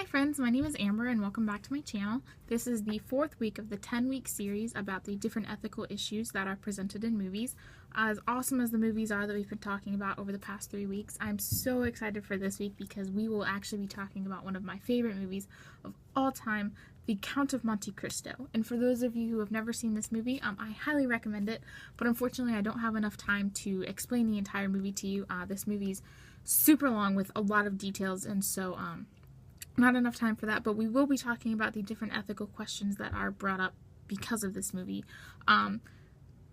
Hi friends, my name is Amber and welcome back to my channel. This is the fourth week of the 10-week series about the different ethical issues that are presented in movies. As awesome as the movies are that we've been talking about over the past 3 weeks, I'm so excited for this week because we will actually be talking about one of my favorite movies of all time, The Count of Monte Cristo. And for those of you who have never seen this movie, I highly recommend it, but unfortunately I don't have enough time to explain the entire movie to you. This movie's super long with a lot of details, and so not enough time for that, but we will be talking about the different ethical questions that are brought up because of this movie.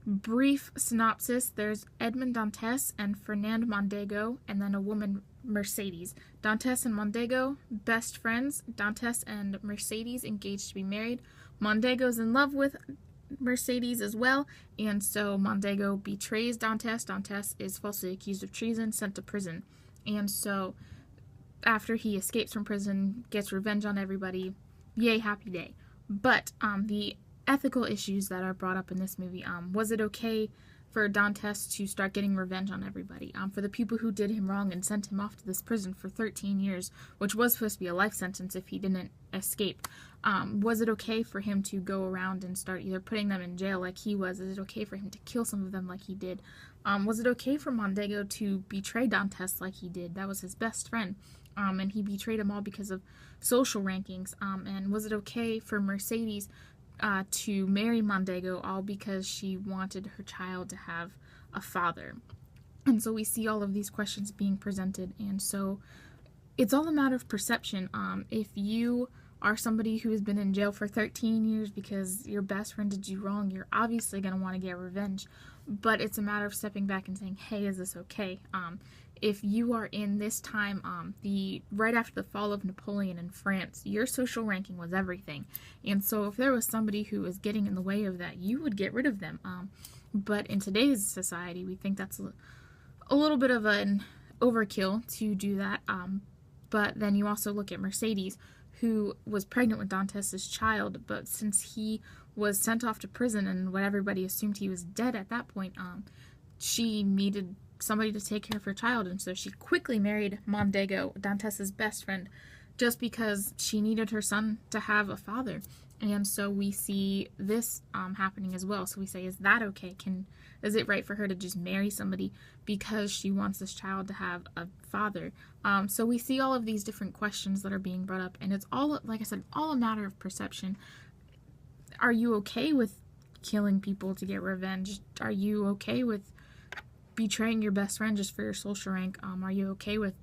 Brief synopsis: there's Edmond Dantes and Fernand Mondego, and then a woman, Mercedes. Dantes and Mondego, best friends. Dantes and Mercedes engaged to be married. Mondego's in love with Mercedes as well, and so Mondego betrays Dantes. Dantes is falsely accused of treason, sent to prison, and so after he escapes from prison, gets revenge on everybody, yay, happy day. But the ethical issues that are brought up in this movie, was it okay for Dantes to start getting revenge on everybody? For the people who did him wrong and sent him off to this prison for 13 years, which was supposed to be a life sentence if he didn't escape, was it okay for him to go around and start either putting them in jail like he was? Is it okay for him to kill some of them like he did? Was it okay for Mondego to betray Dantes like he did? That was his best friend. And he betrayed them all because of social rankings. And was it okay for Mercedes to marry Mondego all because she wanted her child to have a father? And so we see all of these questions being presented, and so it's all a matter of perception. If you are somebody who has been in jail for 13 years because your best friend did you wrong, you're obviously going to want to get revenge, but it's a matter of stepping back and saying, hey, is this okay? If you are in this time, right after the fall of Napoleon in France, your social ranking was everything. And so if there was somebody who was getting in the way of that, you would get rid of them. But in today's society, we think that's a little bit of an overkill to do that. But then you also look at Mercedes, who was pregnant with Dantes' child, but since he was sent off to prison and what everybody assumed he was dead at that point, she needed somebody to take care of her child, and so she quickly married Mondego, Dantes' best friend, just because she needed her son to have a father. And so we see this happening as well. So we say, is that okay? Is it right for her to just marry somebody because she wants this child to have a father? So we see all of these different questions that are being brought up, and it's all, like I said, all a matter of perception. Are you okay with killing people to get revenge? Are you okay with betraying your best friend just for your social rank? Are you okay with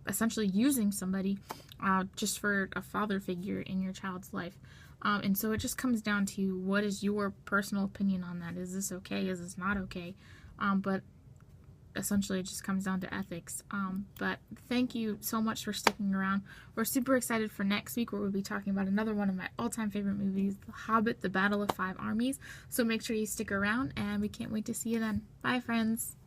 essentially using somebody just for a father figure in your child's life? And so it just comes down to, what is your personal opinion on that? Is this okay? Is this not okay? But essentially it just comes down to ethics. But thank you so much for sticking around. We're super excited for next week, where we'll be talking about another one of my all-time favorite movies, The Hobbit, The Battle of Five Armies. So make sure you stick around, and we can't wait to see you then. Bye, friends!